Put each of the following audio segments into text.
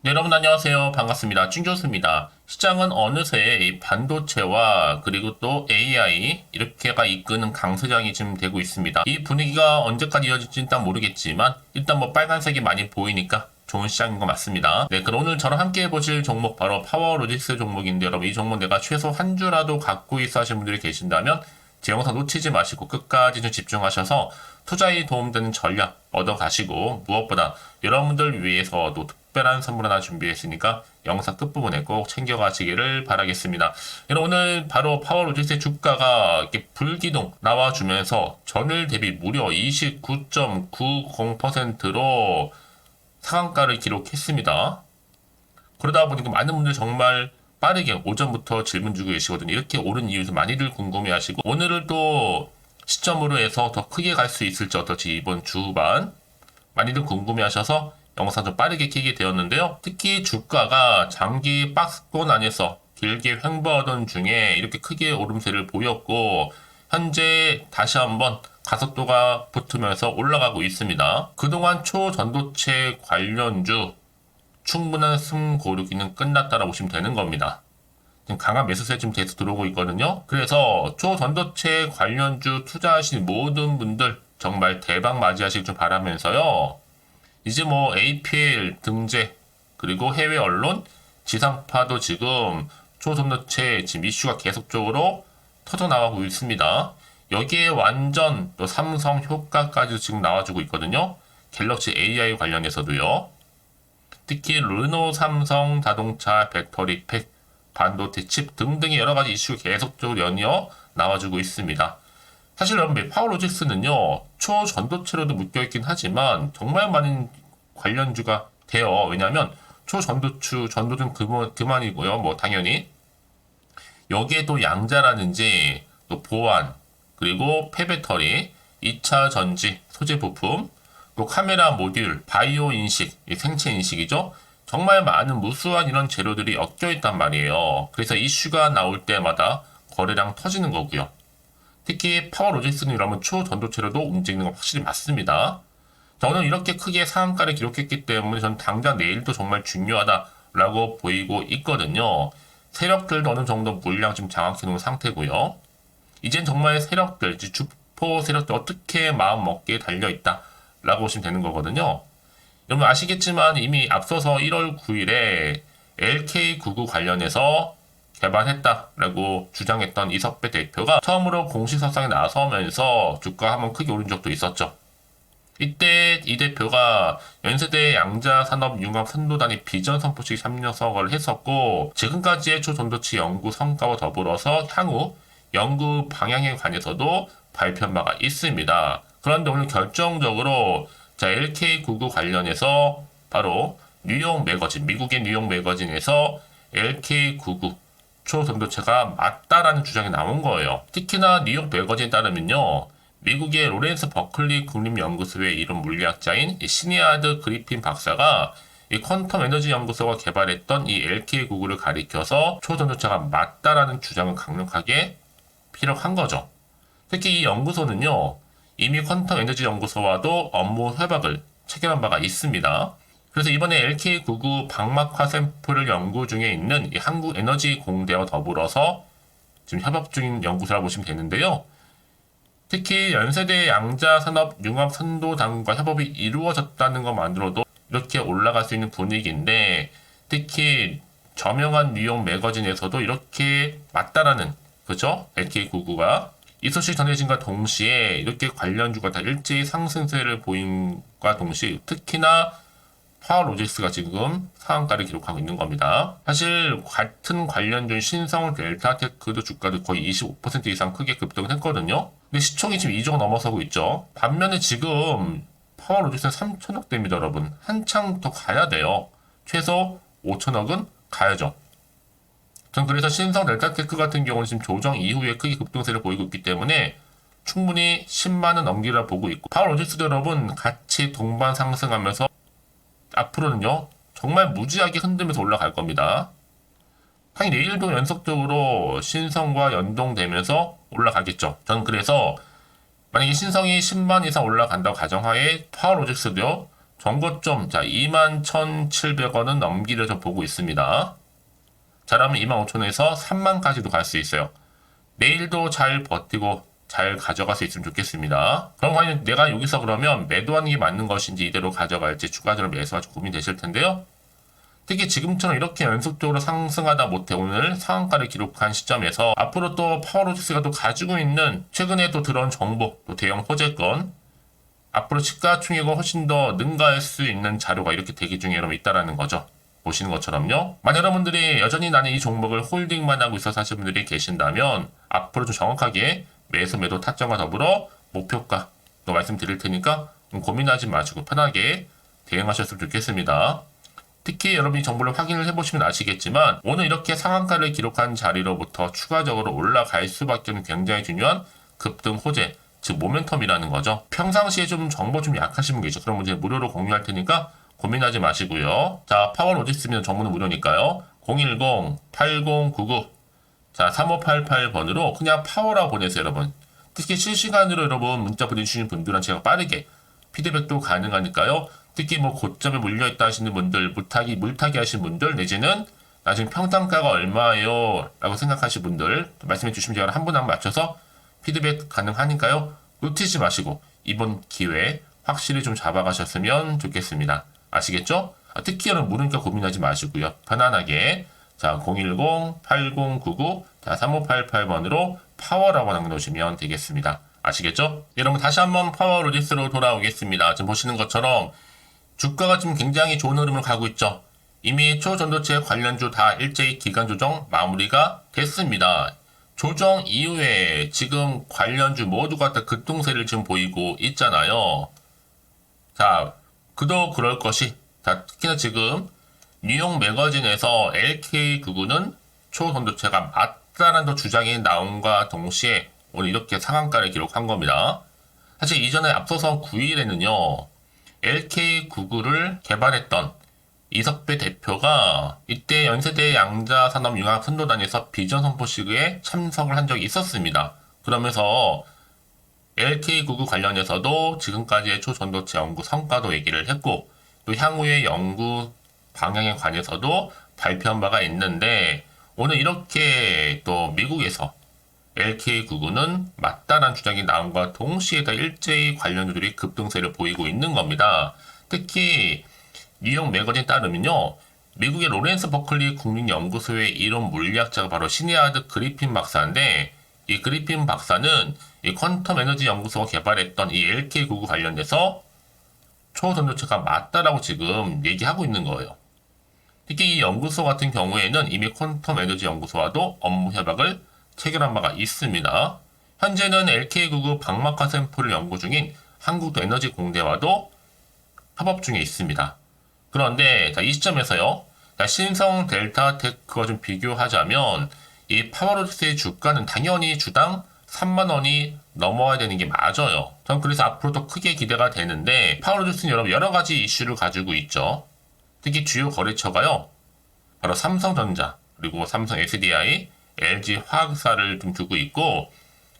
네, 여러분 안녕하세요. 반갑습니다. 찐교수입니다. 시장은 어느새 이 반도체와 그리고 또 AI 이렇게가 이끄는 강세장이 지금 되고 있습니다. 이 분위기가 언제까지 이어질지 일단 모르겠지만 일단 뭐 빨간색이 많이 보이니까 좋은 시장인 것 맞습니다. 네, 그럼 오늘 저랑 함께 해보실 종목 바로 파워로직스 종목인데 여러분 이 종목 내가 최소 한 주라도 갖고 있어 하시는 분들이 계신다면 제 영상 놓치지 마시고 끝까지 좀 집중하셔서 투자에 도움되는 전략 얻어가시고 무엇보다 여러분들 위해서도 특별한 선물 하나 준비했으니까 영상 끝부분에 꼭 챙겨가시기를 바라겠습니다. 오늘 바로 파워로직스의 주가가 이렇게 불기둥 나와주면서 전일 대비 무려 29.90%로 상한가를 기록했습니다. 그러다 보니까 많은 분들 정말 빠르게 오전부터 질문 주고 계시거든요. 이렇게 오른 이유도 많이들 궁금해하시고 오늘을 또 시점으로 해서 더 크게 갈 수 있을지 어떨지 이번 주 후반 많이들 궁금해하셔서 영상 좀 빠르게 켜게 되었는데요. 특히 주가가 장기 박스권 안에서 길게 횡보하던 중에 이렇게 크게 오름세를 보였고 현재 다시 한번 가속도가 붙으면서 올라가고 있습니다. 그동안 초전도체 관련주 충분한 숨고르기는 끝났다라고 보시면 되는 겁니다. 지금 강한 매수세 좀 계속 들어오고 있거든요. 그래서 초전도체 관련주 투자하신 모든 분들 정말 대박 맞이하시길 좀 바라면서요. 이제 뭐 APL 등재 그리고 해외 언론 지상파도 지금 초전도체 지금 이슈가 계속적으로 터져나가고 있습니다. 여기에 완전 또 삼성 효과까지 지금 나와주고 있거든요. 갤럭시 AI 관련해서도요. 특히 르노, 삼성, 자동차, 배터리 팩, 반도체 칩 등등의 여러 가지 이슈가 계속적으로 연이어 나와주고 있습니다. 사실 여러분 파워로직스는요 초전도체로도 묶여있긴 하지만 정말 많은 관련주가 돼요. 왜냐하면 전도는 그만이고요. 뭐 당연히 여기에 또 양자라든지 또 보안 그리고 폐배터리, 2차 전지, 소재 부품, 또 카메라 모듈, 바이오 인식, 생체 인식이죠. 정말 많은 무수한 이런 재료들이 엮여 있단 말이에요. 그래서 이슈가 나올 때마다 거래량 터지는 거고요. 특히 파워로직스는 이러면 초전도체로도 움직이는 건 확실히 맞습니다. 저는 이렇게 크게 상한가를 기록했기 때문에 저는 당장 내일도 정말 중요하다라고 보이고 있거든요. 세력들도 어느 정도 물량 좀 장악해 놓은 상태고요. 이젠 정말 세력들, 주포 세력들 어떻게 마음 먹기에 달려있다 라고 보시면 되는 거거든요. 여러분 아시겠지만 이미 앞서서 1월 9일에 LK99 관련해서 개발했다라고 주장했던 이석배 대표가 처음으로 공식석상에 나서면서 주가 한번 크게 오른 적도 있었죠. 이때 이 대표가 연세대 양자산업융합 선도단위 비전 선포식 참여석을 했었고 지금까지의 초전도체 연구 성과와 더불어서 향후 연구 방향에 관해서도 발표한 바가 있습니다. 그런데 오늘 결정적으로 LK99 관련해서 바로 뉴욕 매거진, 미국의 뉴욕 매거진에서 LK99 초전도체가 맞다라는 주장이 나온 거예요. 특히나 뉴욕 매거진에 따르면요. 미국의 로렌스 버클리 국립연구소의 이름 물리학자인 시니아드 그리핀 박사가 이 퀀텀 에너지 연구소가 개발했던 이 LK99를 가리켜서 초전도체가 맞다라는 주장을 강력하게 피력한 거죠. 특히 이 연구소는요. 이미 퀀텀 에너지 연구소와도 업무 협약을 체결한 바가 있습니다. 그래서 이번에 LK99 방막화 샘플을 연구 중에 있는 이 한국에너지공대와 더불어서 지금 협업 중인 연구소라고 보시면 되는데요. 특히 연세대 양자산업융합 선도단과 협업이 이루어졌다는 것만으로도 이렇게 올라갈 수 있는 분위기인데 특히 저명한 뉴욕 매거진에서도 이렇게 맞다라는 그죠? LK99가 이 소식 전해진과 동시에 이렇게 관련주가 다 일제히 상승세를 보인과 동시에 특히나 파워로직스가 지금 상한가를 기록하고 있는 겁니다. 사실 같은 관련주인 신성 델타테크도 주가도 거의 25% 이상 크게 급등을 했거든요. 근데 시총이 지금 2조가 넘어서고 있죠. 반면에 지금 파워로직스는 3천억대입니다, 여러분. 한창 더 가야 돼요. 최소 5천억은 가야죠. 전 그래서 신성 델타테크 같은 경우는 지금 조정 이후에 크게 급등세를 보이고 있기 때문에 충분히 10만원 넘기라 보고 있고 파워로직스도 여러분 같이 동반 상승하면서 앞으로는요 정말 무지하게 흔들면서 올라갈 겁니다. 당연히 내일도 연속적으로 신성과 연동되면서 올라가겠죠. 저는 그래서 만약에 신성이 10만 이상 올라간다고 가정하에 파워로직스도요 전고점, 자, 21,700원은 넘기려 좀 보고 있습니다. 잘하면 25,000원에서 3만까지도 갈 수 있어요. 내일도 잘 버티고 잘 가져갈 수 있으면 좋겠습니다. 그럼 과연 내가 여기서 그러면 매도하는 게 맞는 것인지 이대로 가져갈지 추가적으로 매수할지 고민되실 텐데요. 특히 지금처럼 이렇게 연속적으로 상승하다 못해 오늘 상한가를 기록한 시점에서 앞으로 또 파워로직스가 또 가지고 있는 최근에 또 들어온 정보, 또 대형 호재권, 앞으로 시가총액을 훨씬 더 능가할 수 있는 자료가 이렇게 대기 중에 여러분 있다라는 거죠. 보시는 것처럼요. 만약 여러분들이 여전히 나는 이 종목을 홀딩만 하고 있어서 하시는 분들이 계신다면 앞으로 좀 정확하게 매수 매도 타점과 더불어 목표가 또 말씀드릴 테니까 고민하지 마시고 편하게 대응하셨으면 좋겠습니다. 특히 여러분이 정보를 확인을 해보시면 아시겠지만 오늘 이렇게 상한가를 기록한 자리로부터 추가적으로 올라갈 수밖에 없는 굉장히 중요한 급등 호재, 즉 모멘텀이라는 거죠. 평상시에 좀 정보 좀 약하신 분 계시죠. 그럼 이제 무료로 공유할 테니까 고민하지 마시고요. 자, 파워로직스면 정보는 무료니까요. 010-8099 자, 3588번으로 그냥 파워라고 보내세요, 여러분. 특히 실시간으로 여러분 문자 보내주시는 분들은 제가 빠르게 피드백도 가능하니까요. 특히 뭐 고점에 물려있다 하시는 분들, 물타기 하시는 분들, 내지는 나 지금 평단가가 얼마예요? 라고 생각하시는 분들 말씀해 주시면 제가 한 분 한 분 맞춰서 피드백 가능하니까요. 놓치지 마시고 이번 기회 확실히 좀 잡아가셨으면 좋겠습니다. 아시겠죠? 특히 여러분 모르니까 고민하지 마시고요. 편안하게 자 010-8099 자 3588번으로 파워라고 남겨놓으시면 되겠습니다. 아시겠죠? 여러분 다시 한번 파워로직스로 돌아오겠습니다. 지금 보시는 것처럼 주가가 지금 굉장히 좋은 흐름을 가고 있죠. 이미 초전도체 관련주 다 일제히 기간 조정 마무리가 됐습니다. 조정 이후에 지금 관련주 모두가 다 급등세를 지금 보이고 있잖아요. 자, 그도 그럴 것이. 자, 특히나 지금 뉴욕 매거진에서 LK99는 초전도체가 맞다라는 주장이 나온과 동시에 오늘 이렇게 상한가를 기록한 겁니다. 사실 이전에 앞서서 9일에는요. LK99를 개발했던 이석배 대표가 이때 연세대 양자산업융합 선도단에서 비전 선포식에 참석을 한 적이 있었습니다. 그러면서 LK99 관련해서도 지금까지의 초전도체 연구 성과도 얘기를 했고 또 향후의 연구 방향에 관해서도 발표한 바가 있는데 오늘 이렇게 또 미국에서 LK99는 맞다라는 주장이 나온과 동시에 다 일제히 관련주들이 급등세를 보이고 있는 겁니다. 특히 뉴욕 매거진에 따르면요. 미국의 로렌스 버클리 국립연구소의 이론 물리학자가 바로 시니아드 그리핀 박사인데 이 그리핀 박사는 이 퀀텀 에너지 연구소가 개발했던 이 LK99 관련돼서 초전도체가 맞다라고 지금 얘기하고 있는 거예요. 특히 이 연구소 같은 경우에는 이미 퀀텀 에너지 연구소와도 업무 협약을 체결한 바가 있습니다. 현재는 LK99 방막화 샘플을 연구 중인 한국에너지공대와도 협업 중에 있습니다. 그런데 이 시점에서요. 신성 델타테크와 좀 비교하자면 이 파워로직스의 주가는 당연히 주당 3만원이 넘어야 되는 게 맞아요. 전 그래서 앞으로 더 크게 기대가 되는데 파워로직스는 여러분 여러 가지 이슈를 가지고 있죠. 특히 주요 거래처가요. 바로 삼성전자, 그리고 삼성 SDI, LG 화학사를 좀 두고 있고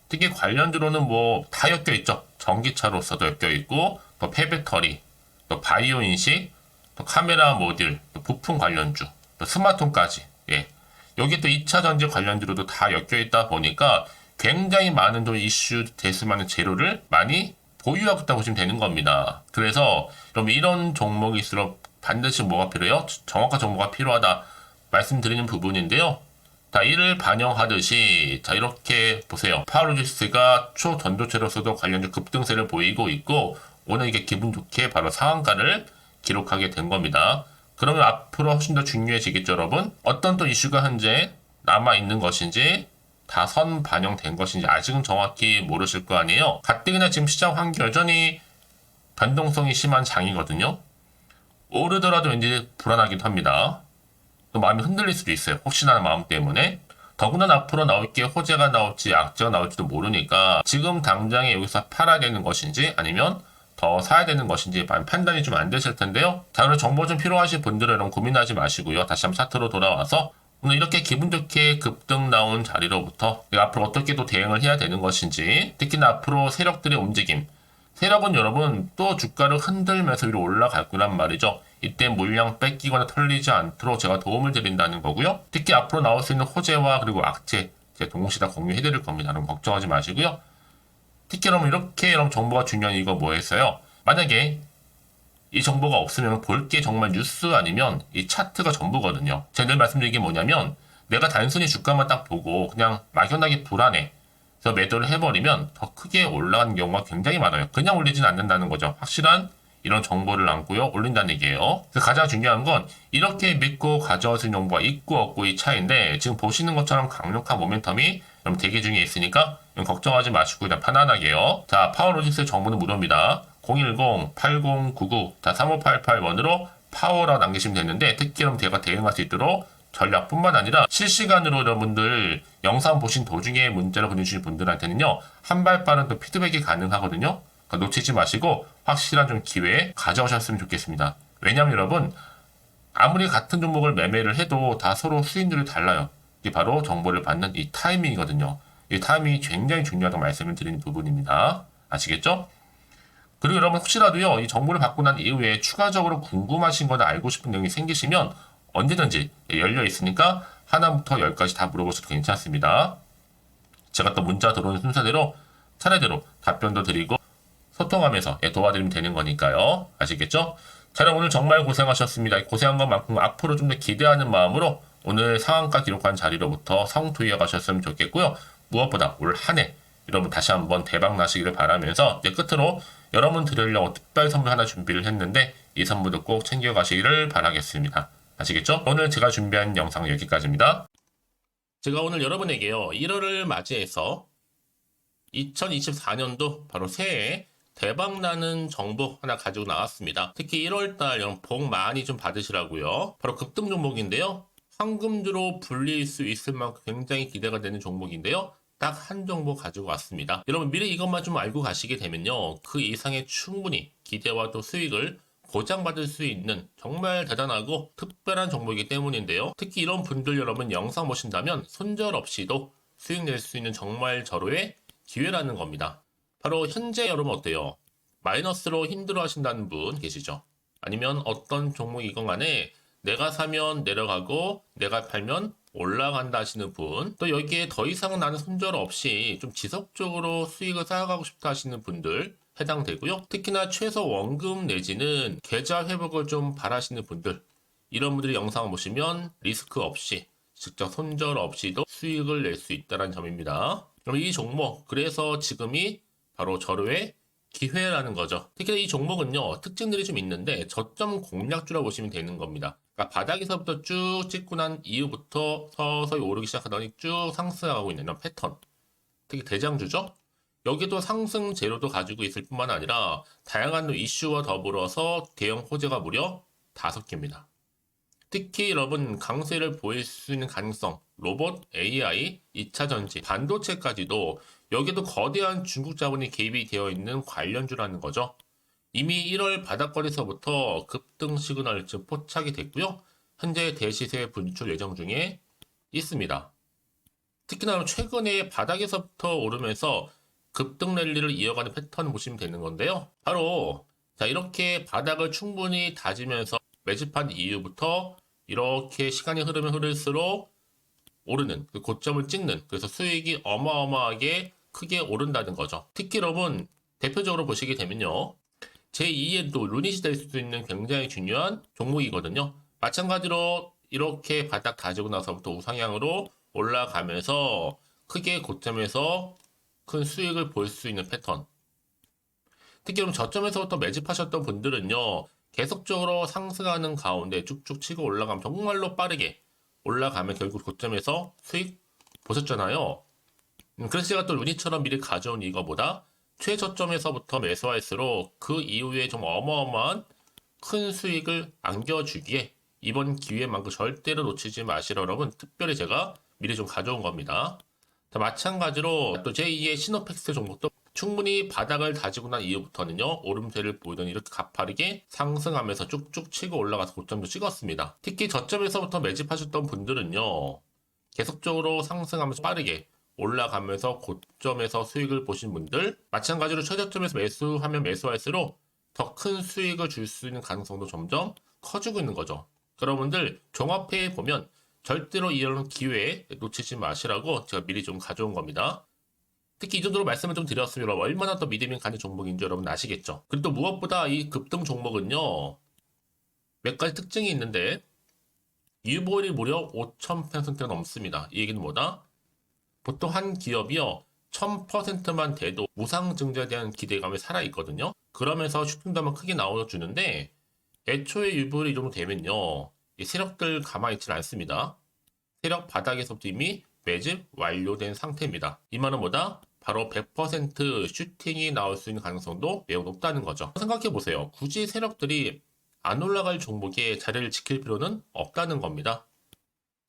특히 관련주로는 뭐 다 엮여 있죠. 전기차로서도 엮여 있고 또 폐배터리, 또 바이오 인식, 또 카메라 모듈, 또 부품 관련주, 또 스마트폰까지. 예. 여기 또 2차 전지 관련주로도 다 엮여 있다 보니까 굉장히 많은 또 이슈 될 만한 재료를 많이 보유하고 있다고 보시면 되는 겁니다. 그래서 여러분 이런 종목일수록 반드시 뭐가 필요해요? 정확한 정보가 필요하다 말씀드리는 부분인데요. 자, 이를 반영하듯이 자 이렇게 보세요. 파워로직스가 초전도체로서도 관련주 급등세를 보이고 있고 오늘 이게 기분 좋게 바로 상한가를 기록하게 된 겁니다. 그러면 앞으로 훨씬 더 중요해지겠죠, 여러분? 어떤 또 이슈가 현재 남아있는 것인지 다 선 반영된 것인지 아직은 정확히 모르실 거 아니에요. 가뜩이나 지금 시장 환경 여전히 변동성이 심한 장이거든요. 오르더라도 왠지 불안하기도 합니다. 또 마음이 흔들릴 수도 있어요. 혹시나 하는 마음 때문에. 더구나 앞으로 나올 게 호재가 나올지 악재가 나올지도 모르니까 지금 당장에 여기서 팔아야 되는 것인지 아니면 더 사야 되는 것인지 판단이 좀 안 되실 텐데요. 자, 그럼 정보 좀 필요하신 분들은 여러분 고민하지 마시고요. 다시 한번 차트로 돌아와서 오늘 이렇게 기분 좋게 급등 나온 자리로부터 앞으로 어떻게 또 대응을 해야 되는 것인지 특히나 앞으로 세력들의 움직임 세력은 여러분 또 주가를 흔들면서 위로 올라갈 거란 말이죠. 이때 물량 뺏기거나 털리지 않도록 제가 도움을 드린다는 거고요. 특히 앞으로 나올 수 있는 호재와 그리고 악재 제가 동시에 다 공유해 드릴 겁니다. 여러분 걱정하지 마시고요. 특히 여러분 이렇게 여러분 정보가 중요한 이거 뭐였어요? 만약에 이 정보가 없으면 볼 게 정말 뉴스 아니면 이 차트가 전부거든요. 제가 늘 말씀드린 게 뭐냐면 내가 단순히 주가만 딱 보고 그냥 막연하게 불안해. 그래서 매도를 해버리면 더 크게 올라가는 경우가 굉장히 많아요. 그냥 올리진 않는다는 거죠. 확실한 이런 정보를 안고요. 올린다는 얘기예요. 그래서 가장 중요한 건 이렇게 믿고 가져오신 정보가 있고 없고 이 차이인데 지금 보시는 것처럼 강력한 모멘텀이 대기 중에 있으니까 걱정하지 마시고 그냥 편안하게요. 자, 파워로직스 정보는 무료입니다. 010-8099-3588번으로 파워라 남기시면 되는데 특히 여러분 제가 대응할 수 있도록 전략뿐만 아니라 실시간으로 여러분들 영상 보신 도중에 문자를 보내주신 분들한테는요 한 발 빠른 또 피드백이 가능하거든요. 그러니까 놓치지 마시고 확실한 좀 기회 가져오셨으면 좋겠습니다. 왜냐하면 여러분 아무리 같은 종목을 매매를 해도 다 서로 수익률이 달라요. 이게 바로 정보를 받는 이 타이밍이거든요. 이 타이밍이 굉장히 중요하다고 말씀을 드리는 부분입니다. 아시겠죠? 그리고 여러분 혹시라도요 이 정보를 받고 난 이후에 추가적으로 궁금하신 거나 알고 싶은 내용이 생기시면 언제든지 열려 있으니까 하나부터 10까지 다 물어보셔도 괜찮습니다. 제가 또 문자 들어오는 순서대로 차례대로 답변도 드리고 소통하면서 도와드리면 되는 거니까요. 아시겠죠? 자, 여러분 오늘 정말 고생하셨습니다. 고생한 것만큼 앞으로 좀 더 기대하는 마음으로 오늘 상한가 기록한 자리로부터 성투 이어가셨으면 좋겠고요. 무엇보다 올 한 해 여러분 다시 한번 대박 나시기를 바라면서 이제 끝으로 여러분 드리려고 특별 선물 하나 준비를 했는데 이 선물도 꼭 챙겨가시기를 바라겠습니다. 아시겠죠? 오늘 제가 준비한 영상은 여기까지입니다. 제가 오늘 여러분에게요 1월을 맞이해서 2024년도 바로 새해 대박나는 정보 하나 가지고 나왔습니다. 특히 1월달 복 많이 좀 받으시라고요. 바로 급등 종목인데요. 황금주로 불릴 수 있을 만큼 굉장히 기대가 되는 종목인데요. 딱 한 종목 가지고 왔습니다. 여러분 미리 이것만 좀 알고 가시게 되면요. 그 이상의 충분히 기대와 또 수익을 보장받을 수 있는 정말 대단하고 특별한 종목이기 때문인데요. 특히 이런 분들 여러분 영상 보신다면 손절없이도 수익 낼 수 있는 정말 절호의 기회라는 겁니다. 바로 현재 여러분 어때요? 마이너스로 힘들어 하신다는 분 계시죠? 아니면 어떤 종목이건 간에 내가 사면 내려가고 내가 팔면 올라간다 하시는 분, 또 여기에 더 이상 나는 손절 없이 좀 지속적으로 수익을 쌓아가고 싶다 하시는 분들 해당되고요. 특히나 최소 원금 내지는 계좌 회복을 좀 바라시는 분들, 이런 분들이 영상을 보시면 리스크 없이 직접 손절 없이도 수익을 낼 수 있다는 점입니다. 그럼 이 종목, 그래서 지금이 바로 절호의 기회라는 거죠. 특히 이 종목은요 특징들이 좀 있는데 저점 공략주라고 보시면 되는 겁니다. 그러니까 바닥에서부터 쭉 찍고 난 이후부터 서서히 오르기 시작하더니 쭉 상승하고 있는 이런 패턴, 특히 대장주죠. 여기도 상승 재료도 가지고 있을 뿐만 아니라 다양한 이슈와 더불어서 대형 호재가 무려 5개입니다. 특히 여러분 강세를 보일 수 있는 가능성, 로봇, AI, 2차 전지, 반도체까지도 여기도 거대한 중국 자본이 개입이 되어 있는 관련주라는 거죠. 이미 1월 바닥권에서부터 급등 시그널 즉 포착이 됐고요. 현재 대시세 분출 예정 중에 있습니다. 특히나 최근에 바닥에서부터 오르면서 급등 랠리를 이어가는 패턴을 보시면 되는 건데요. 바로 자 이렇게 바닥을 충분히 다지면서 매집한 이후부터 이렇게 시간이 흐르면 흐를수록 오르는 그 고점을 찍는, 그래서 수익이 어마어마하게 크게 오른다는 거죠. 특히 여러분 대표적으로 보시게 되면요. 제2의 또 루닛이 될 수도 있는 굉장히 중요한 종목이거든요. 마찬가지로 이렇게 바닥 다지고 나서부터 우상향으로 올라가면서 크게 고점에서 큰 수익을 볼 수 있는 패턴. 특히 그럼 저점에서부터 매집하셨던 분들은요. 계속적으로 상승하는 가운데 쭉쭉 치고 올라가면 정말로 빠르게 올라가면 결국 고점에서 수익 보셨잖아요. 그래서 제가 또 루닛처럼 미리 가져온 이거보다 최저점에서부터 매수할수록 그 이후에 좀 어마어마한 큰 수익을 안겨주기에 이번 기회만큼 절대로 놓치지 마시라 여러분 특별히 제가 미리 좀 가져온 겁니다. 자, 마찬가지로 또 제2의 시노팩스 종목도 충분히 바닥을 다지고 난 이후부터는요 오름세를 보이더니 이렇게 가파르게 상승하면서 쭉쭉 치고 올라가서 고점도 찍었습니다. 특히 저점에서부터 매집하셨던 분들은요 계속적으로 상승하면서 빠르게 올라가면서 고점에서 수익을 보신 분들, 마찬가지로 최저점에서 매수하면 매수할수록 더 큰 수익을 줄 수 있는 가능성도 점점 커지고 있는 거죠. 여러분들 종합회에 보면 절대로 이런 기회 놓치지 마시라고 제가 미리 좀 가져온 겁니다. 특히 이 정도로 말씀을 좀 드렸으면 얼마나 더 믿음이 가는 종목인지 여러분 아시겠죠? 그리고 또 무엇보다 이 급등 종목은요, 몇 가지 특징이 있는데 유보율이 무려 5000%가 넘습니다. 이 얘기는 뭐다? 보통 한 기업이요 1000%만 돼도 무상증자에 대한 기대감이 살아있거든요. 그러면서 슈팅도 한번 크게 나와주는데 애초에 유보율이 이 정도 되면요, 이 세력들 가만히 있지 않습니다. 세력 바닥에서부터 이미 매집 완료된 상태입니다. 이 말은 뭐다? 바로 100% 슈팅이 나올 수 있는 가능성도 매우 높다는 거죠. 생각해보세요. 굳이 세력들이 안 올라갈 종목에 자리를 지킬 필요는 없다는 겁니다.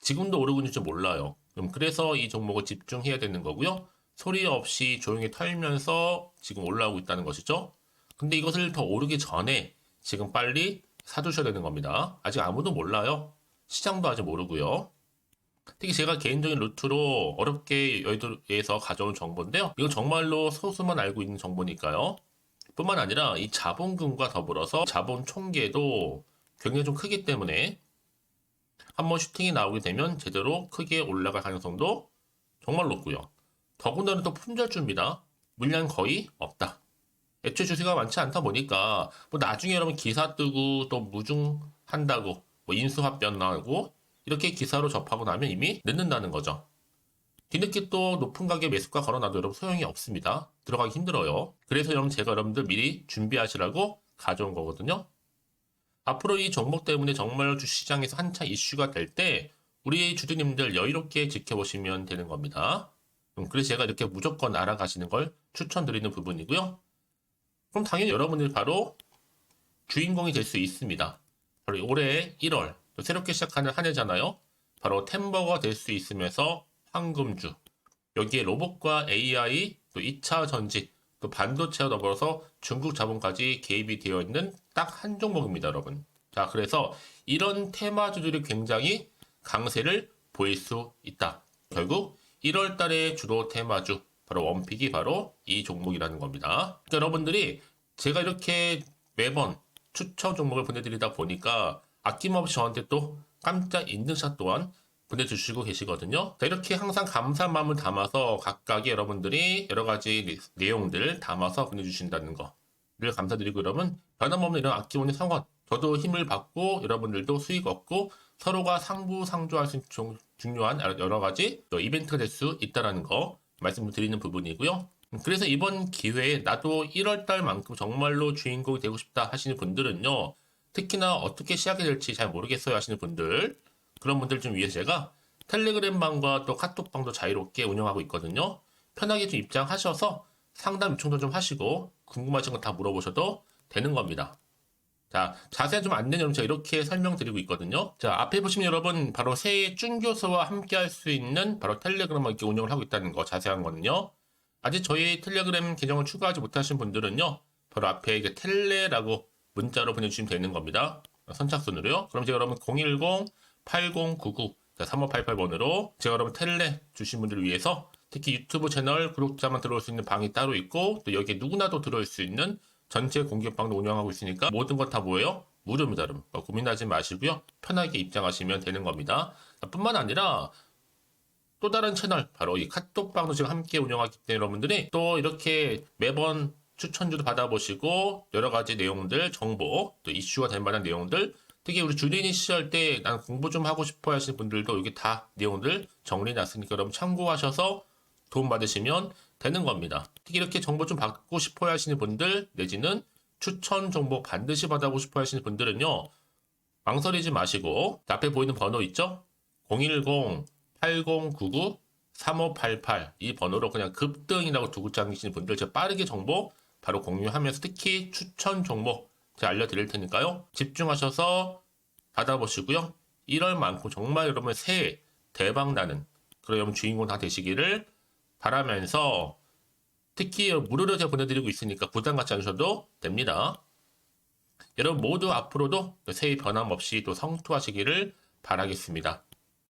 지금도 오르고 있는지 몰라요. 그래서 이 종목을 집중해야 되는 거고요. 소리 없이 조용히 털면서 지금 올라오고 있다는 것이죠. 근데 이것을 더 오르기 전에 지금 빨리 사두셔야 되는 겁니다. 아직 아무도 몰라요. 시장도 아직 모르고요. 특히 제가 개인적인 루트로 어렵게 여의도에서 가져온 정보인데요. 이건 정말로 소수만 알고 있는 정보니까요. 뿐만 아니라 이 자본금과 더불어서 자본 총계도 굉장히 좀 크기 때문에 한번 슈팅이 나오게 되면 제대로 크게 올라갈 가능성도 정말 높고요. 더군다나 또 품절주입니다. 물량 거의 없다. 애초에 주식가 많지 않다 보니까 뭐 나중에 여러분 기사 뜨고 또 무중한다고 뭐 인수합병 나고 이렇게 기사로 접하고 나면 이미 늦는다는 거죠. 뒤늦게 또 높은 가격에 매수가 걸어놔도 여러분 소용이 없습니다. 들어가기 힘들어요. 그래서 여러분 제가 여러분들 미리 준비하시라고 가져온 거거든요. 앞으로 이 종목 때문에 정말 주시장에서 한창 이슈가 될 때 우리 주주님들 여유롭게 지켜보시면 되는 겁니다. 그래서 제가 이렇게 무조건 알아가시는 걸 추천드리는 부분이고요. 그럼 당연히 여러분들이 바로 주인공이 될 수 있습니다. 바로 올해 1월 새롭게 시작하는 한 해잖아요. 바로 템버가 될 수 있으면서 황금주, 여기에 로봇과 AI, 또 2차 전지, 또 반도체와 더불어서 중국 자본까지 개입이 되어 있는 딱 한 종목입니다, 여러분. 자, 그래서 이런 테마주들이 굉장히 강세를 보일 수 있다. 결국 1월 달에 주로 테마주, 바로 원픽이 바로 이 종목이라는 겁니다. 그러니까 여러분들이 제가 이렇게 매번 추천 종목을 보내드리다 보니까 아낌없이 저한테 또 깜짝 인증샷 또한 보내주시고 계시거든요. 이렇게 항상 감사한 마음을 담아서 각각의 여러분들이 여러 가지 내용들 담아서 보내주신다는 거를 감사드리고, 여러분 변함없는 이런 아낌없는 성원, 저도 힘을 받고 여러분들도 수익 얻고 서로가 상부상조할 수 있는 중요한 여러 가지 이벤트가 될 수 있다는 거 말씀드리는 부분이고요. 그래서 이번 기회에 나도 1월달만큼 정말로 주인공이 되고 싶다 하시는 분들은요, 특히나 어떻게 시작이 될지 잘 모르겠어요 하시는 분들, 그런 분들 좀 위해서 제가 텔레그램방과 또 카톡방도 자유롭게 운영하고 있거든요. 편하게 좀 입장하셔서 상담 요청도 좀 하시고 궁금하신 거 다 물어보셔도 되는 겁니다. 자, 자세한 좀 안내는 제가 이렇게 설명드리고 있거든요. 자, 앞에 보시면 여러분 바로 새해 쭌교수와 함께 할 수 있는 바로 텔레그램을 이렇게 운영을 하고 있다는 거, 자세한 거는요. 아직 저희 텔레그램 계정을 추가하지 못하신 분들은요, 바로 앞에 이게 텔레라고 문자로 보내주시면 되는 겁니다. 선착순으로요. 그럼 제가 여러분 010-8099-3588번으로 제가 여러분 텔레 주신 분들을 위해서 특히 유튜브 채널 구독자만 들어올 수 있는 방이 따로 있고, 또 여기에 누구나도 들어올 수 있는 전체 공개방도 운영하고 있으니까 모든 것 다 뭐예요? 무료입니다, 여러분. 고민하지 마시고요. 편하게 입장하시면 되는 겁니다. 뿐만 아니라 또 다른 채널, 바로 이 카톡방도 지금 함께 운영하기 때문에 여러분들이 또 이렇게 매번 추천주도 받아보시고 여러 가지 내용들, 정보, 또 이슈가 될 만한 내용들, 특히 우리 주린이 시절 때 난 공부 좀 하고 싶어 하시는 분들도 여기 다 내용들 정리해놨으니까 여러분 참고하셔서 도움 받으시면 되는 겁니다. 특히 이렇게 정보 좀 받고 싶어 하시는 분들, 내지는 추천 정보 반드시 받아보고 싶어 하시는 분들은요, 망설이지 마시고 앞에 보이는 번호 있죠? 010-8099-3588 이 번호로 그냥 급등이라고 두고 당기시는 분들 제가 빠르게 정보 바로 공유하면서 특히 추천 종목 제가 알려드릴 테니까요. 집중하셔서 받아보시고요. 1월만큼 정말 여러분 새해 대박나는 그런 여러분 주인공 다 되시기를 바라면서, 특히 무료로 제가 보내드리고 있으니까 부담 갖지 않으셔도 됩니다. 여러분 모두 앞으로도 새해 변함없이 또 성투하시기를 바라겠습니다.